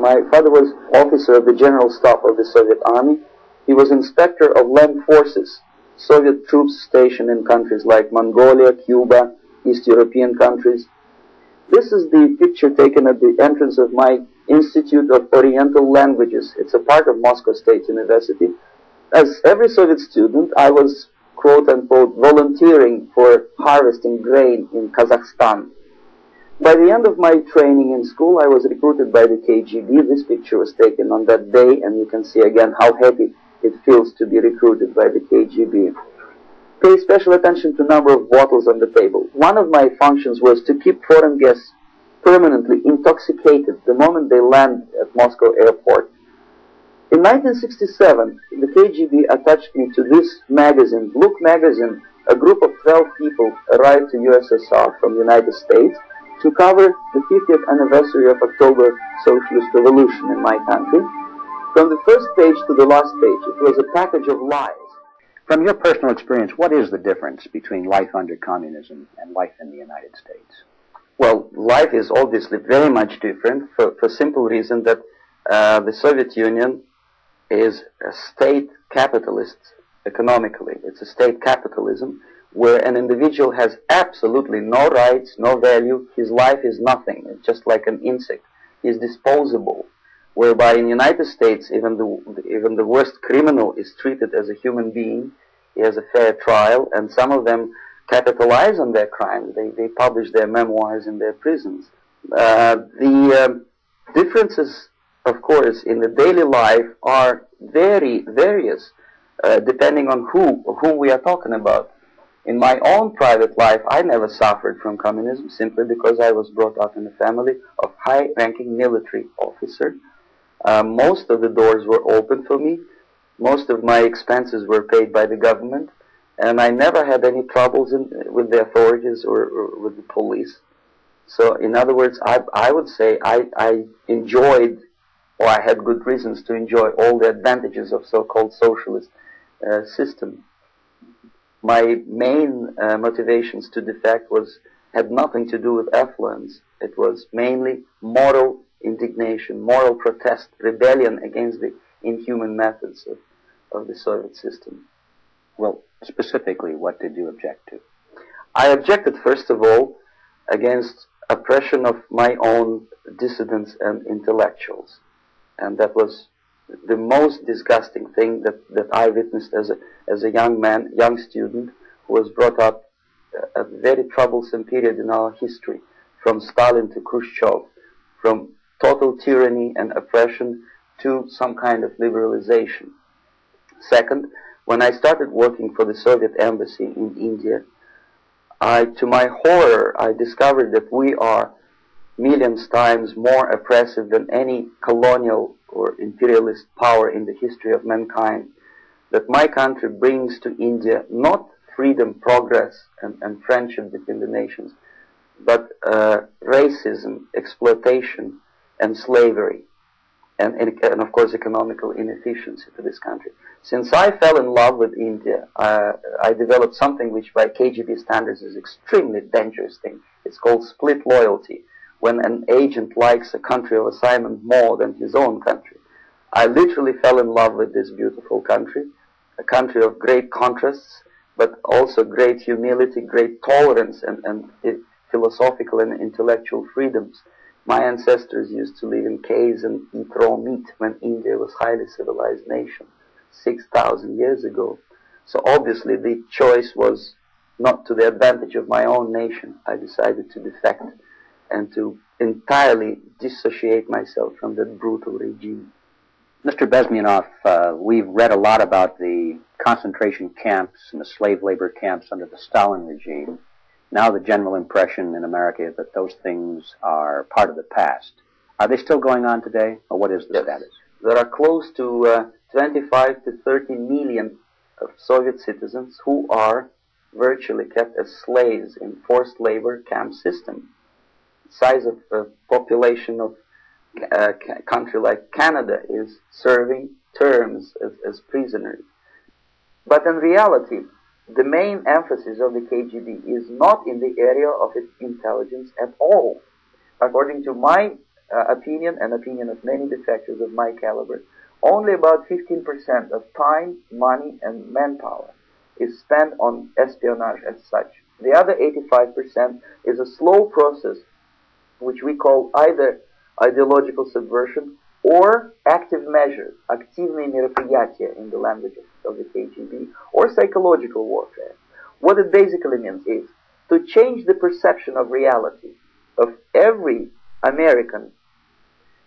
My father was officer of the General Staff of the Soviet Army. He was inspector of land forces, Soviet troops stationed in countries like Mongolia, Cuba, East European countries. This is the picture taken at the entrance of my Institute of Oriental Languages. It's a part of Moscow State University. As every Soviet student, I was, quote-unquote, volunteering for harvesting grain in Kazakhstan. By the end of my training in school, I was recruited by the KGB. This picture was taken on that day, and you can see again how happy it feels to be recruited by the KGB. Pay special attention to number of bottles on the table. One of my functions was to keep foreign guests permanently intoxicated the moment they land at Moscow airport. In 1967, the KGB attached me to this magazine, Look magazine. A group of 12 people arrived to USSR from the United States to cover the 50th anniversary of October Socialist Revolution in my country. From the first page to the last page, it was a package of lies. From your personal experience, what is the difference between life under communism and life in the United States? Well, life is obviously very much different for simple reason that the Soviet Union is a state capitalist economically. It's a state capitalism where an individual has absolutely no rights, no value. His life is nothing. It's just like an insect. He's disposable. Whereby in the United States, even the worst criminal is treated as a human being. He has a fair trial, and some of them capitalize on their crimes. They publish their memoirs in their prisons. The differences, of course, in the daily life are very various, depending on whom we are talking about. In my own private life, I never suffered from communism simply because I was brought up in a family of high-ranking military officers. Most of the doors were open for me. Most of my expenses were paid by the government, and I never had any troubles with the authorities or with the police. So, in other words, I would say I enjoyed, or I had good reasons to enjoy all the advantages of so-called socialist system. My main motivations to defect had nothing to do with affluence. It was mainly moral indignation, moral protest, rebellion against the inhuman methods of the Soviet system. Well, specifically, what did you object to? I objected, first of all, against oppression of my own dissidents and intellectuals. And that was the most disgusting thing that I witnessed as a young man, young student, who was brought up a very troublesome period in our history, from Stalin to Khrushchev, from total tyranny and oppression to some kind of liberalization. Second, when I started working for the Soviet embassy in India, to my horror, I discovered that we are millions times more oppressive than any colonial or imperialist power in the history of mankind. That my country brings to India not freedom, progress, and friendship between the nations, but racism, exploitation, and slavery, and of course economical inefficiency to this country. Since I fell in love with India, I developed something which by KGB standards is extremely dangerous thing. It's called split loyalty, when an agent likes a country of assignment more than his own country. I literally fell in love with this beautiful country, a country of great contrasts, but also great humility, great tolerance, and philosophical and intellectual freedoms. My ancestors used to live in caves and eat raw meat when India was a highly civilized nation 6,000 years ago. So obviously the choice was not to the advantage of my own nation. I decided to defect and to entirely dissociate myself from that brutal regime. Mr. Bezmenov, we've read a lot about the concentration camps and the slave labor camps under the Stalin regime. Now the general impression in America is that those things are part of the past. Are they still going on today, or what is the status? There are close to 25 to 30 million of Soviet citizens who are virtually kept as slaves in forced labor camp system. The size of the population of a country like Canada is serving terms as prisoners. But in reality, the main emphasis of the KGB is not in the area of its intelligence at all. According to my opinion and opinion of many defectors of my caliber, only about 15% of time, money, and manpower is spent on espionage as such. The other 85% is a slow process which we call either ideological subversion or active measures, активные мероприятия in the language of the KGB, or psychological warfare. What it basically means is to change the perception of reality of every American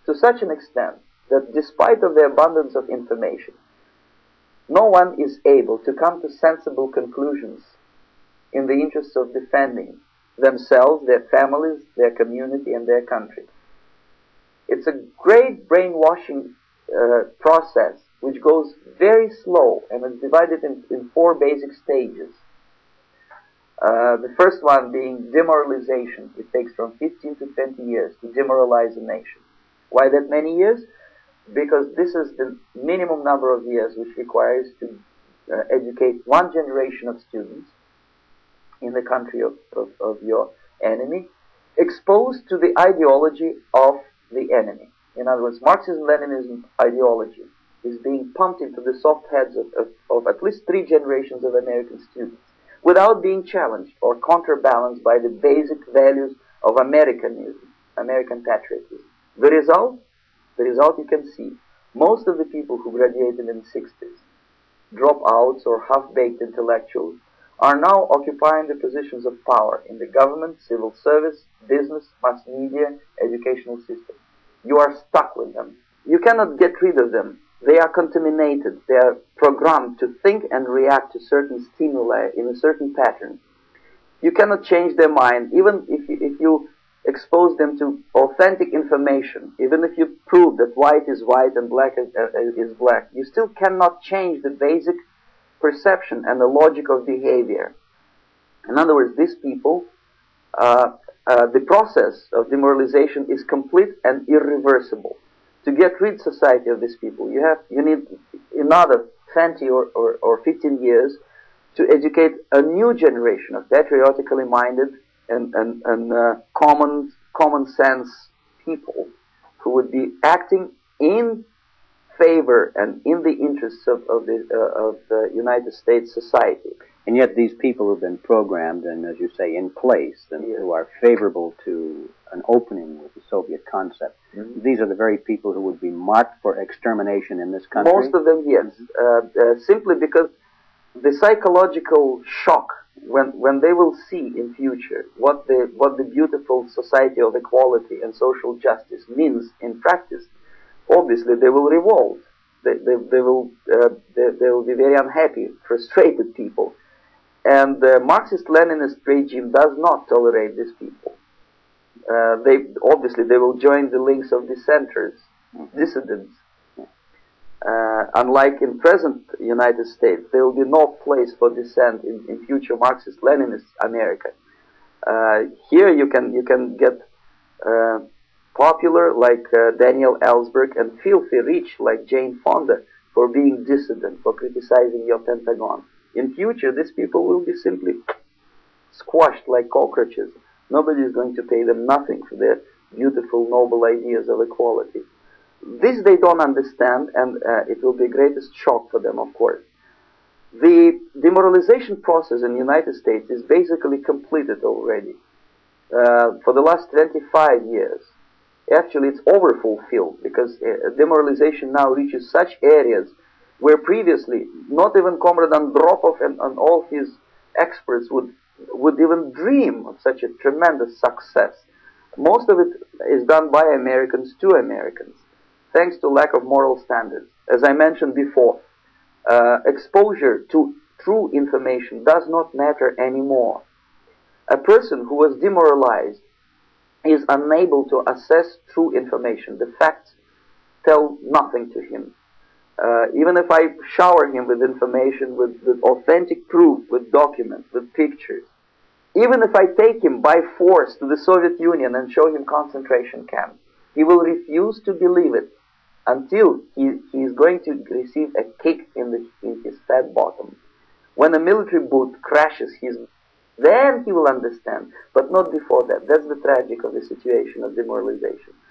to such an extent that despite of the abundance of information, no one is able to come to sensible conclusions in the interests of defending themselves, their families, their community, and their country. It's a great brainwashing process which goes very slow and is divided in four basic stages. The first one being demoralization. It takes from 15 to 20 years to demoralize a nation. Why that many years? Because this is the minimum number of years which requires to educate one generation of students in the country of your enemy, exposed to the ideology of the enemy. In other words, Marxism-Leninism ideology is being pumped into the soft heads of at least 3 generations of American students without being challenged or counterbalanced by the basic values of Americanism, American patriotism. The result you can see. Most of the people who graduated in the 60s, dropouts or half-baked intellectuals, are now occupying the positions of power in the government, civil service, business, mass media, educational system. You are stuck with them. You cannot get rid of them. They are contaminated. They are programmed to think and react to certain stimuli in a certain pattern. You cannot change their mind, even if you expose them to authentic information, even if you prove that white is white and black is black. You still cannot change the basic perception and the logic of behavior. In other words, these people, the process of demoralization is complete and irreversible. To get rid society of these people, you need another 20 or 15 years to educate a new generation of patriotically minded and common sense people who would be acting in favor and in the interests of the United States society. And yet these people have been programmed and, as you say, in place, and who are favorable to an opening with the Soviet concept. Mm-hmm. These are the very people who would be marked for extermination in this country? Most of them, yes. Simply because the psychological shock when they will see in future what the beautiful society of equality and social justice means in practice, obviously they will revolt. They will be very unhappy, frustrated people. And the Marxist-Leninist regime does not tolerate these people. Obviously they will join the links of dissenters, dissidents. Unlike in present United States, there will be no place for dissent in future Marxist-Leninist America. Here you can get popular like Daniel Ellsberg and filthy rich like Jane Fonda for being dissident, for criticizing your Pentagon. In future, these people will be simply squashed like cockroaches. Nobody is going to pay them nothing for their beautiful, noble ideas of equality. This they don't understand, and it will be the greatest shock for them, of course. The demoralization process in the United States is basically completed already. For the last 25 years. Actually, it's overfulfilled, because demoralization now reaches such areas where previously not even Comrade Andropov and all his experts would even dream of such a tremendous success. Most of it is done by Americans to Americans, thanks to lack of moral standards. As I mentioned before, exposure to true information does not matter anymore. A person who was demoralized is unable to assess true information. The facts tell nothing to him. Even if I shower him with information, with authentic proof, with documents, with pictures, even if I take him by force to the Soviet Union and show him concentration camps, he will refuse to believe it until he is going to receive a kick in his fat bottom. When a military boot crashes then he will understand, but not before that. That's the tragic of the situation of demoralization.